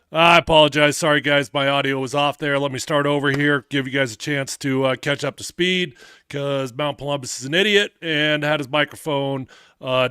I apologize. Sorry, guys. My audio was off there. Let me start over here, give you guys a chance to catch up to speed because Mount Polumbus is an idiot and had his microphone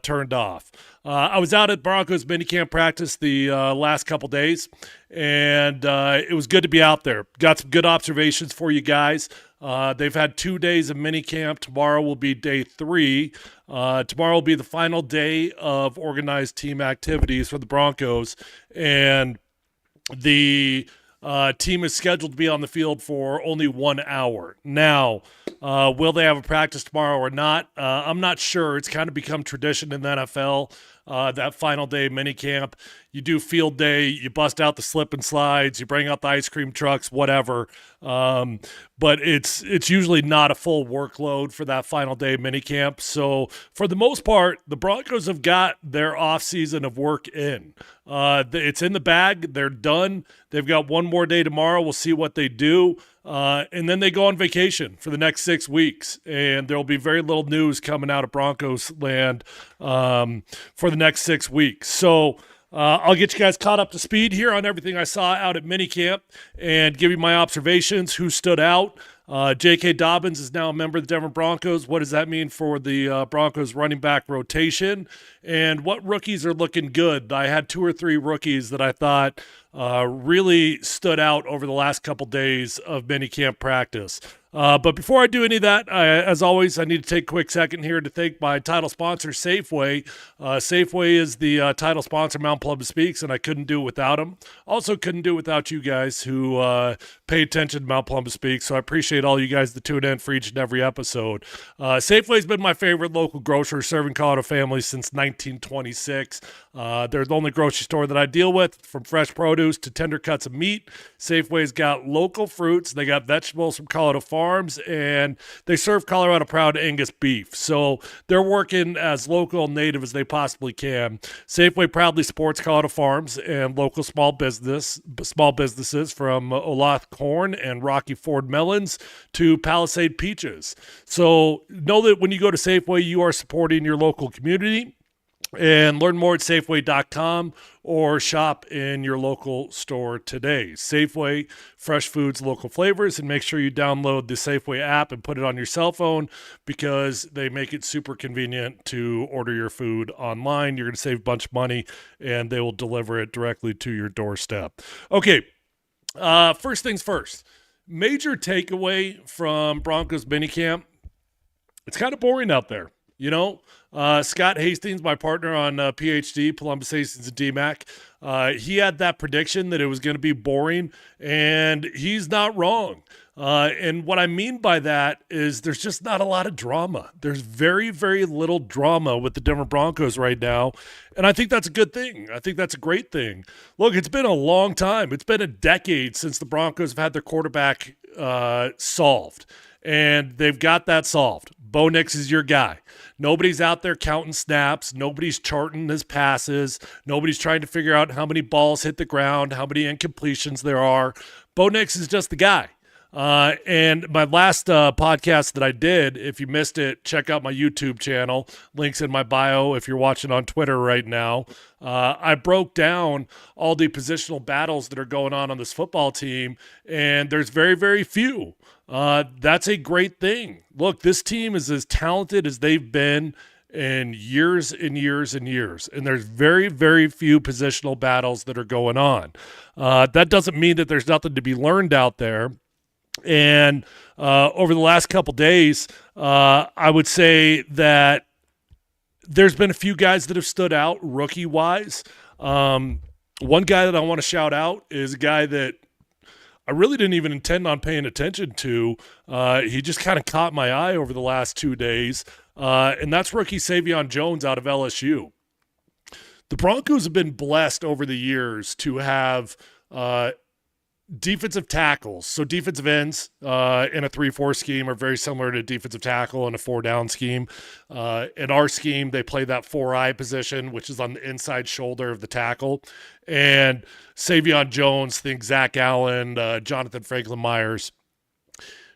turned off. I was out at Broncos minicamp practice the last couple days, and it was good to be out there. Got some good observations for you guys. They've had 2 days of minicamp. Tomorrow will be day 3. Tomorrow will be the final day of organized team activities for the Broncos, and the team is scheduled to be on the field for only 1 hour. Now, will they have a practice tomorrow or not? I'm not sure. It's kind of become tradition in the NFL. That final day mini camp, you do field day, you bust out the slip and slides, you bring out the ice cream trucks, whatever. But it's usually not a full workload for that final day mini camp. So for the most part, the Broncos have got their off season of work in. It's in the bag. They're done. They've got one more day tomorrow. We'll see what they do. And then they go on vacation for the next 6 weeks. And there will be very little news coming out of Broncos land for the next 6 weeks. So I'll get you guys caught up to speed here on everything I saw out at minicamp and give you my observations, who stood out. J.K. Dobbins is now a member of the Denver Broncos. What does that mean for the Broncos running back rotation? And what rookies are looking good? I had 2 or 3 rookies that I thought really stood out over the last couple days of minicamp practice. But before I do any of that, as always, I need to take a quick second here to thank my title sponsor, Safeway. Safeway is the title sponsor, Mount Polumbus Speaks, and I couldn't do it without them. Also couldn't do it without you guys who pay attention to Mount Polumbus Speaks, so I appreciate all you guys that tune in for each and every episode. Safeway's been my favorite local grocer serving Colorado families since 1926. They're the only grocery store that I deal with, from fresh produce to tender cuts of meat. Safeway's got local fruits. They got vegetables from Colorado Farms, and they serve Colorado Proud Angus beef. So they're working as local and native as they possibly can. Safeway proudly supports Colorado Farms and local small businesses from Olathe Corn and Rocky Ford Melons to Palisade Peaches. So know that when you go to Safeway, you are supporting your local community. And learn more at Safeway.com or shop in your local store today. Safeway, fresh foods, local flavors, and make sure you download the Safeway app and put it on your cell phone because they make it super convenient to order your food online. You're going to save a bunch of money, and they will deliver it directly to your doorstep. Okay, first things first. Major takeaway from Broncos minicamp, it's kind of boring out there. You know, Scott Hastings, my partner on PhD, Polumbus Hastings and DMAC, he had that prediction that it was going to be boring, and he's not wrong. And what I mean by that is there's just not a lot of drama. There's very, very little drama with the Denver Broncos right now, and I think that's a good thing. I think that's a great thing. Look, it's been a long time. It's been a decade since the Broncos have had their quarterback solved, and they've got that solved. Bo Nix is your guy. Nobody's out there counting snaps. Nobody's charting his passes. Nobody's trying to figure out how many balls hit the ground, how many incompletions there are. Bo Nix is just the guy. And my last podcast that I did, if you missed it, check out my YouTube channel. Links in my bio if you're watching on Twitter right now. I broke down all the positional battles that are going on this football team, and there's very, very few. That's a great thing. Look, this team is as talented as they've been in years and years and years. And there's very, very few positional battles that are going on. That doesn't mean that there's nothing to be learned out there. And over the last couple days, I would say that there's been a few guys that have stood out rookie-wise. One guy that I want to shout out is a guy that I really didn't even intend on paying attention to. He just kind of caught my eye over the last 2 days, and that's rookie Savion Jones out of LSU. The Broncos have been blessed over the years to have defensive tackles. So defensive ends in a 3-4 scheme are very similar to defensive tackle in a 4-down scheme. In our scheme, they play that 4-eye position, which is on the inside shoulder of the tackle. And Savion Jones, think Zach Allen, Jonathan Franklin Myers.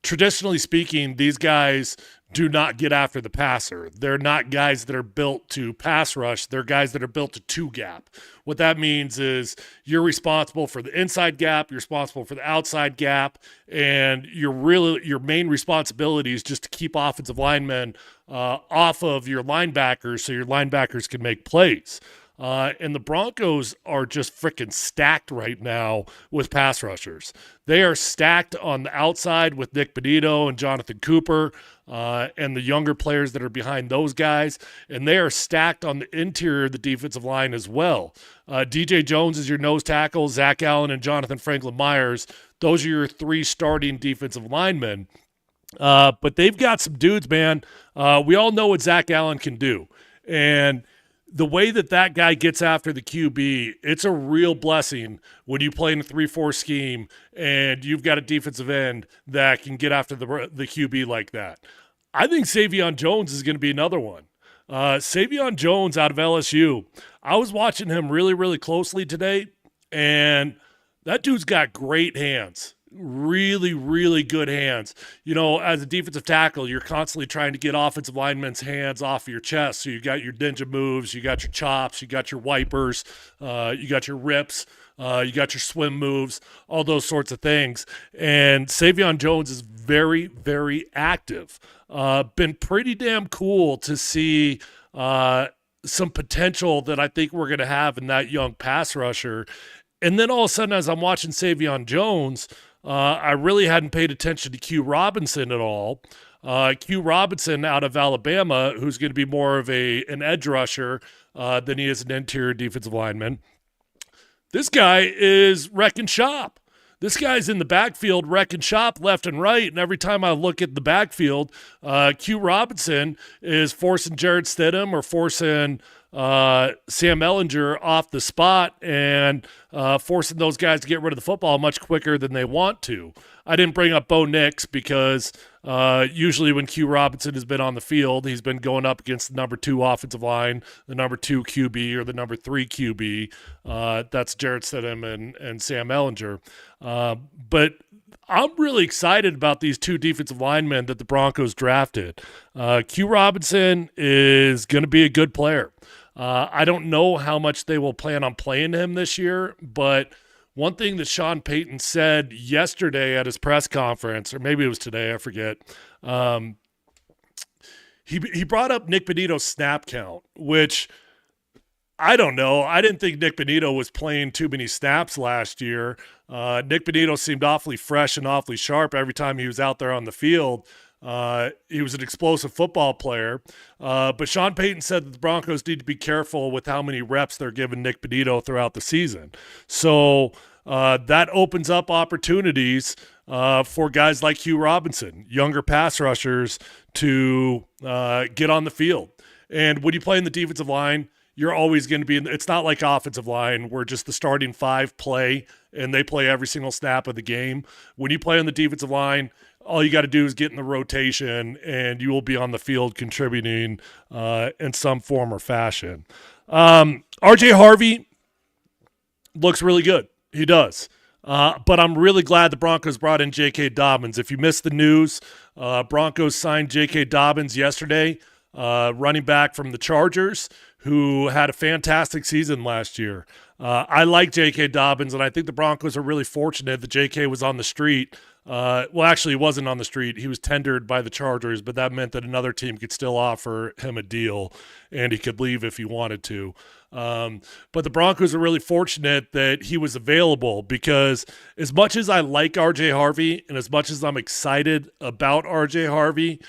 Traditionally speaking, these guys do not get after the passer. They're not guys that are built to pass rush. They're guys that are built to two gap. What that means is you're responsible for the inside gap, you're responsible for the outside gap, and your main responsibility is just to keep offensive linemen off of your linebackers so your linebackers can make plays. And the Broncos are just freaking stacked right now with pass rushers. They are stacked on the outside with Nick Bonito and Jonathan Cooper and the younger players that are behind those guys. And they are stacked on the interior of the defensive line as well. DJ Jones is your nose tackle, Zach Allen and Jonathan Franklin Myers. Those are your three starting defensive linemen. But they've got some dudes, man. We all know what Zach Allen can do. And the way that guy gets after the QB, it's a real blessing when you play in a 3-4 scheme and you've got a defensive end that can get after the QB like that. I think Savion Jones is going to be another one. Savion Jones out of LSU, I was watching him really, really closely today, and that dude's got great hands. Really, really good hands. You know, as a defensive tackle, you're constantly trying to get offensive linemen's hands off of your chest. So you got your ninja moves, you got your chops, you got your wipers, you got your rips, you got your swim moves, all those sorts of things. And Savion Jones is very, very active. Been pretty damn cool to see some potential that I think we're going to have in that young pass rusher. And then all of a sudden, as I'm watching Savion Jones, I really hadn't paid attention to Q Robinson at all. Q Robinson out of Alabama, who's going to be more of an edge rusher than he is an interior defensive lineman. This guy is wrecking shop. This guy's in the backfield wrecking shop left and right, and every time I look at the backfield, Q Robinson is forcing Jared Stidham or forcing Sam Ellinger off the spot and forcing those guys to get rid of the football much quicker than they want to. I didn't bring up Bo Nix because usually when Q Robinson has been on the field, he's been going up against the number 2 offensive line, the number 2 QB, or the number 3 QB. That's Jared Stidham and Sam Ellinger. But I'm really excited about these 2 defensive linemen that the Broncos drafted. Q Robinson is going to be a good player. I don't know how much they will plan on playing him this year, but one thing that Sean Payton said yesterday at his press conference, or maybe it was today, I forget, he brought up Nick Bonito's snap count, which I don't know. I didn't think Nick Bonito was playing too many snaps last year. Nick Bonito seemed awfully fresh and awfully sharp every time he was out there on the field. He was an explosive football player. But Sean Payton said that the Broncos need to be careful with how many reps they're giving Nick Bonito throughout the season. So that opens up opportunities for guys like Hugh Robinson, younger pass rushers, to get on the field. And when you play in the defensive line, you're always going to be it's not like offensive line where just the starting 5 play and they play every single snap of the game. When you play on the defensive line, all you got to do is get in the rotation and you will be on the field contributing in some form or fashion. RJ Harvey looks really good. He does. But I'm really glad the Broncos brought in J.K. Dobbins. If you missed the news, Broncos signed J.K. Dobbins yesterday, running back from the Chargers, who had a fantastic season last year. I like J.K. Dobbins, and I think the Broncos are really fortunate that J.K. was on the street. Well, actually, he wasn't on the street. He was tendered by the Chargers, but that meant that another team could still offer him a deal, and he could leave if he wanted to. But the Broncos are really fortunate that he was available, because as much as I like R.J. Harvey and as much as I'm excited about R.J. Harvey,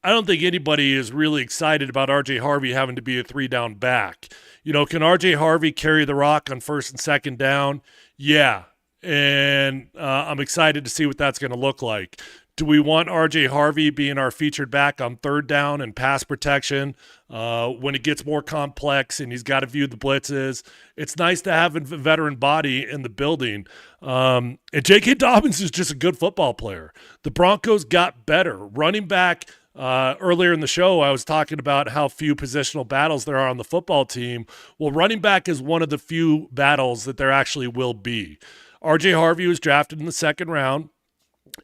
I don't think anybody is really excited about R.J. Harvey having to be a 3-down back. You know, can R.J. Harvey carry the rock on 1st and 2nd down? Yeah. And I'm excited to see what that's going to look like. Do we want R.J. Harvey being our featured back on 3rd down and pass protection when it gets more complex and he's got to view the blitzes? It's nice to have a veteran body in the building. And J.K. Dobbins is just a good football player. The Broncos got better. Running back, earlier in the show, I was talking about how few positional battles there are on the football team. Well, running back is one of the few battles that there actually will be. R.J. Harvey was drafted in the 2nd round.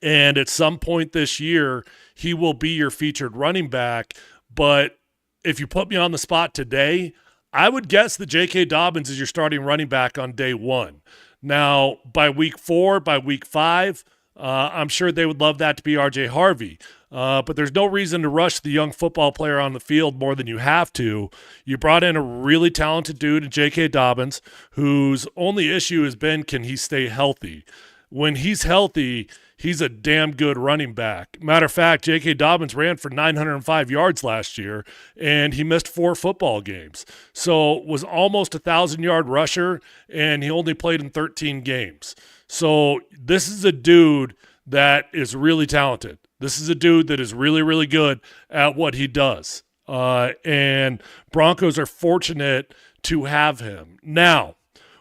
And at some point this year, he will be your featured running back. But if you put me on the spot today, I would guess that J.K. Dobbins is your starting running back on day one. Now, by week 4, by week 5, I'm sure they would love that to be R.J. Harvey. But there's no reason to rush the young football player on the field more than you have to. You brought in a really talented dude in J.K. Dobbins, whose only issue has been, can he stay healthy? When he's healthy, he's a damn good running back. Matter of fact, J.K. Dobbins ran for 905 yards last year, and he missed 4 football games. So was almost a 1,000-yard rusher, and he only played in 13 games. So this is a dude that is really talented. This is a dude that is really, really good at what he does. And Broncos are fortunate to have him. Now,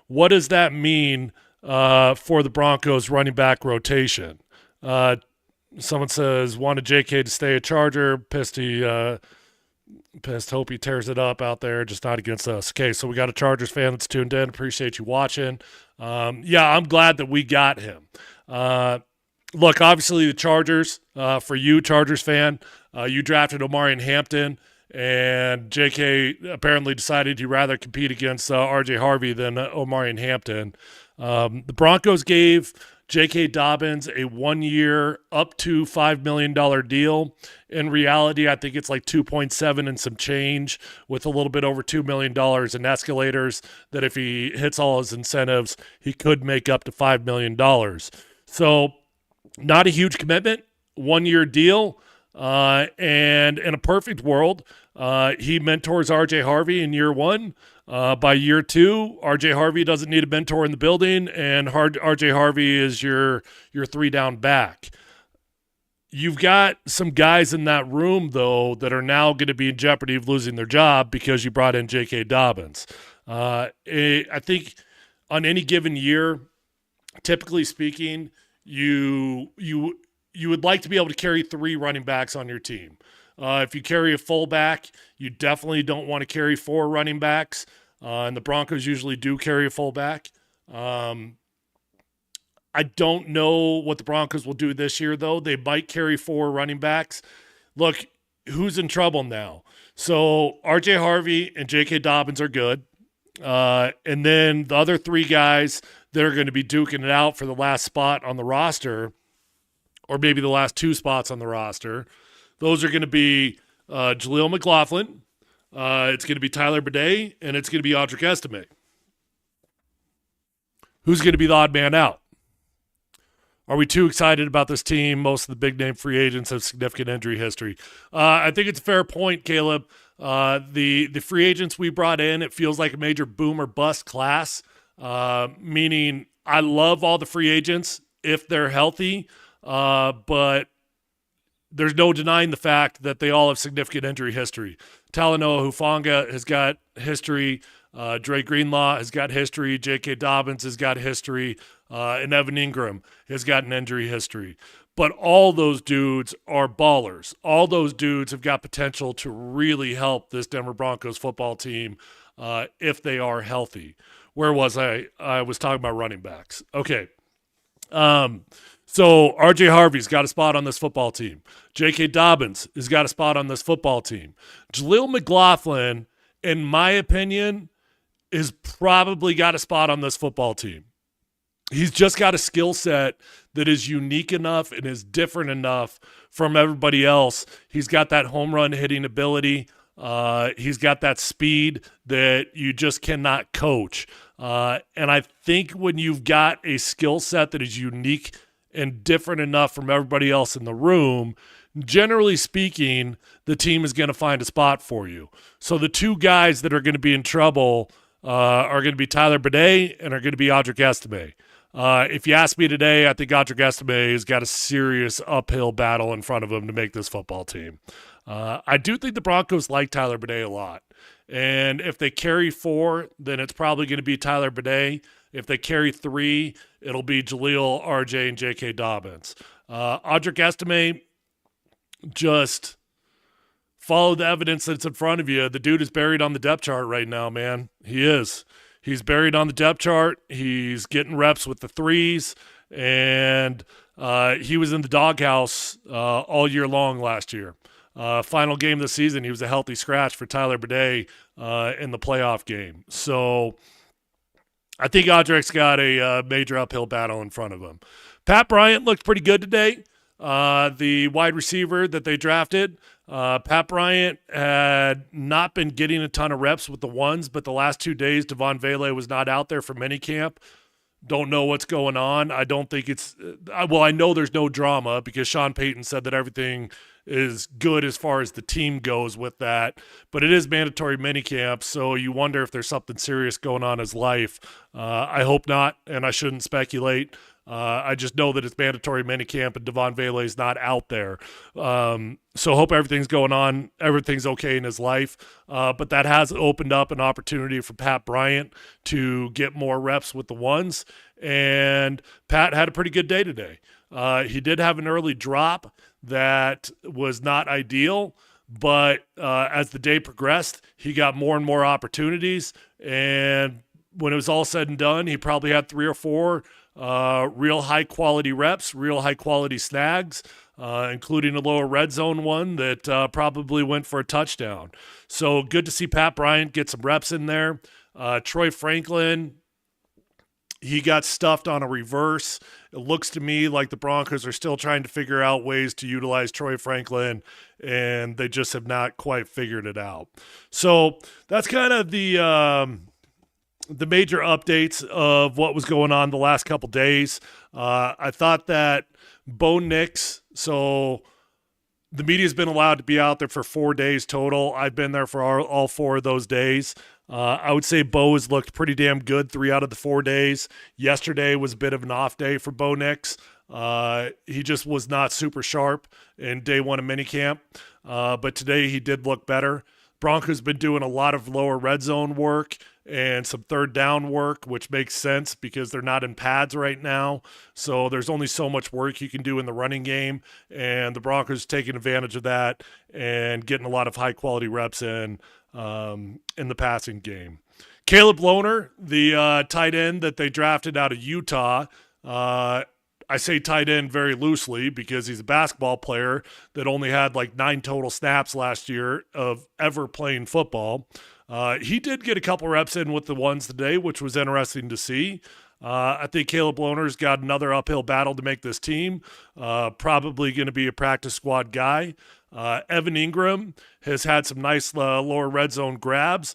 what does that mean for the Broncos running back rotation? Someone says, wanted JK to stay a Charger. Pissed, hope he tears it up out there, just not against us. Okay, so we got a Chargers fan that's tuned in. Appreciate you watching. Yeah, I'm glad that we got him. Look, obviously the Chargers, for you, Chargers fan, you drafted Omarion Hampton, and JK apparently decided he'd rather compete against R.J. Harvey than Omarion Hampton. The Broncos gave J.K. Dobbins a 1-year up to $5 million deal. In reality, I think it's like 2.7 and some change, with a little bit over $2 million in escalators that if he hits all his incentives, he could make up to $5 million. So not a huge commitment, 1-year deal. And in a perfect world, he mentors R.J. Harvey in year 1. By year 2, R.J. Harvey doesn't need a mentor in the building, and R.J. Harvey is your 3-down back. You've got some guys in that room, though, that are now going to be in jeopardy of losing their job because you brought in J.K. Dobbins. I think on any given year, typically speaking, you would like to be able to carry 3 running backs on your team. If you carry a fullback, you definitely don't want to carry 4 running backs, and the Broncos usually do carry a fullback. I don't know what the Broncos will do this year, though. They might carry 4 running backs. Look, who's in trouble now? So R.J. Harvey and J.K. Dobbins are good. And then the other 3 guys that are going to be duking it out for the last spot on the roster, or maybe the last 2 spots on the roster, those are going to be Jaleel McLaughlin, it's going to be Tyler Bidet, and it's going to be Audric Estime. Who's going to be the odd man out? Are we too excited about this team? Most of the big-name free agents have significant injury history. I think it's a fair point, Caleb. The free agents we brought in, it feels like a major boom or bust class, meaning I love all the free agents if they're healthy, but there's no denying the fact that they all have significant injury history. Talanoa Hufanga has got history. Dre Greenlaw has got history. J.K. Dobbins has got history. And Evan Ingram has got an injury history. But all those dudes are ballers. All those dudes have got potential to really help this Denver Broncos football team if they are healthy. Where was I? I was talking about running backs. Okay. So R.J. Harvey's got a spot on this football team. J.K. Dobbins has got a spot on this football team. Jaleel McLaughlin, in my opinion, is probably got a spot on this football team. He's just got a skill set that is unique enough and is different enough from everybody else. He's got that home run hitting ability. He's got that speed that you just cannot coach. And I think when you've got a skill set that is unique and different enough from everybody else in the room, generally speaking, the team is going to find a spot for you. So the 2 guys that are going to be in trouble are going to be Tyler Bidet and are going to be Audric Estime. If you ask me today, I think Audric Estime has got a serious uphill battle in front of him to make this football team. I do think the Broncos like Tyler Bidet a lot. And if they carry 4, then it's probably going to be Tyler Bidet. If they carry 3, it'll be Jaleel, RJ, and J.K. Dobbins. Audric Estime, just follow the evidence that's in front of you. The dude is buried on the depth chart right now, man. He is. He's buried on the depth chart. He's getting reps with the 3s, and he was in the doghouse all year long last year. Final game of the season, he was a healthy scratch for Tyler Bidet in the playoff game. So I think Audrick's got a major uphill battle in front of him. Pat Bryant looked pretty good today. The wide receiver that they drafted, Pat Bryant had not been getting a ton of reps with the ones, but the last 2 days, Devon Vele was not out there for minicamp. Don't know what's going on. I don't think it's well, I know there's no drama because Sean Payton said that everything is good as far as the team goes with that, but it is mandatory minicamp, so you wonder if there's something serious going on in his life. I hope not, and I shouldn't speculate. I just know that it's mandatory minicamp and Devon Vele is not out there. So hope everything's going on, everything's okay in his life. But that has opened up an opportunity for Pat Bryant to get more reps with the ones. And Pat had a pretty good day today. He did have an early drop that was not ideal, but as the day progressed, he got more and more opportunities. And when it was all said and done, he probably had 3 or 4 real high-quality reps, real high-quality snags, including a lower red zone one that probably went for a touchdown. So good to see Pat Bryant get some reps in there. Troy Franklin, he got stuffed on a reverse. It looks to me like the Broncos are still trying to figure out ways to utilize Troy Franklin, and they just have not quite figured it out. So that's kind of the major updates of what was going on the last couple days. I thought that Bo Nix, so the media's been allowed to be out there for 4 days total. I've been there for all 4 of those days. I would say Bo has looked pretty damn good 3 out of the 4 days. Yesterday was a bit of an off day for Bo Nix. He just was not super sharp in day 1 of minicamp. But today he did look better. Broncos been doing a lot of lower red zone work and some third down work, which makes sense because they're not in pads right now. So there's only so much work you can do in the running game, and the Broncos taking advantage of that and getting a lot of high-quality reps in the passing game. Caleb Lohner, the tight end that they drafted out of Utah, I say tight end very loosely because he's a basketball player that only had like 9 total snaps last year of ever playing football. He did get a couple reps in with the ones today, which was interesting to see. I think Caleb Lohner's got another uphill battle to make this team. Probably going to be a practice squad guy. Evan Ingram has had some nice lower red zone grabs.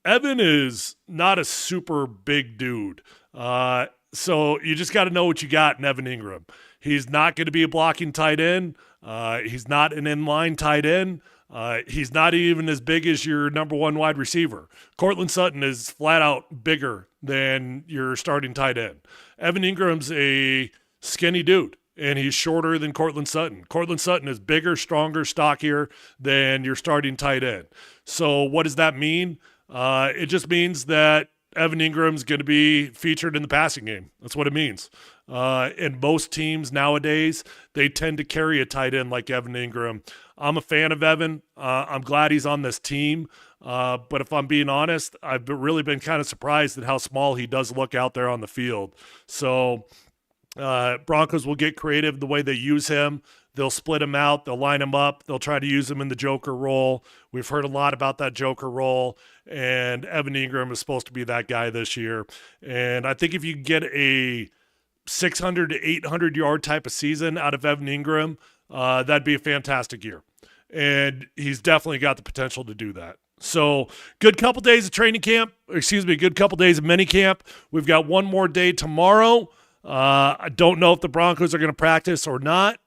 Evan is not a super big dude. So you just got to know what you got in Evan Ingram. He's not going to be a blocking tight end. He's not an inline tight end. He's not even as big as your number 1 wide receiver. Cortland Sutton is flat out bigger than your starting tight end. Evan Ingram's a skinny dude, and he's shorter than Cortland Sutton. Cortland Sutton is bigger, stronger, stockier than your starting tight end. So what does that mean? It just means that Evan Ingram's going to be featured in the passing game. That's what it means. And most teams nowadays, they tend to carry a tight end like Evan Ingram. I'm a fan of Evan. I'm glad he's on this team. But if I'm being honest, I've really been kind of surprised at how small he does look out there on the field. So Broncos will get creative the way they use him. They'll split him out. They'll line him up. They'll try to use him in the Joker role. We've heard a lot about that Joker role, and Evan Ingram is supposed to be that guy this year. And I think if you get a 600 to 800 yard type of season out of Evan Ingram, that'd be a fantastic year. And he's definitely got the potential to do that. So good couple days of training camp, good couple days of mini camp. We've got one more day tomorrow. I don't know if the Broncos are going to practice or not.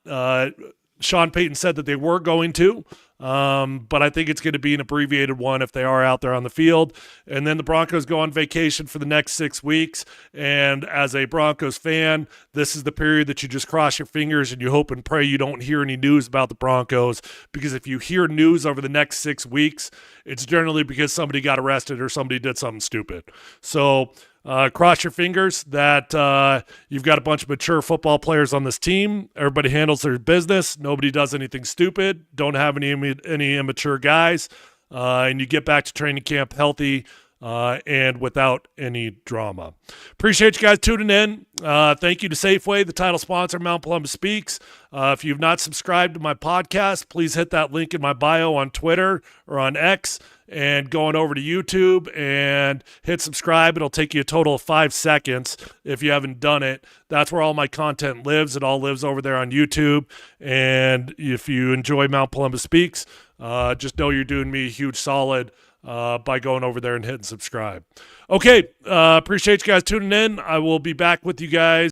Sean Payton said that they were going to, but I think it's going to be an abbreviated one if they are out there on the field. And then the Broncos go on vacation for the next 6 weeks. And as a Broncos fan, this is the period that you just cross your fingers and you hope and pray you don't hear any news about the Broncos, because if you hear news over the next 6 weeks, it's generally because somebody got arrested or somebody did something stupid. So cross your fingers that you've got a bunch of mature football players on this team. Everybody handles their business. Nobody does anything stupid. Don't have any immature guys. And you get back to training camp healthy and without any drama. Appreciate you guys tuning in. Thank you to Safeway, the title sponsor, Mount Polumbus Speaks. If you've not subscribed to my podcast, please hit that link in my bio on Twitter or on X and go on over to YouTube and hit subscribe. It'll take you a total of 5 seconds if you haven't done it. That's where all my content lives. It all lives over there on YouTube. And if you enjoy Mount Polumbus Speaks, just know you're doing me a huge solid by going over there and hitting subscribe. Okay, appreciate you guys tuning in. I will be back with you guys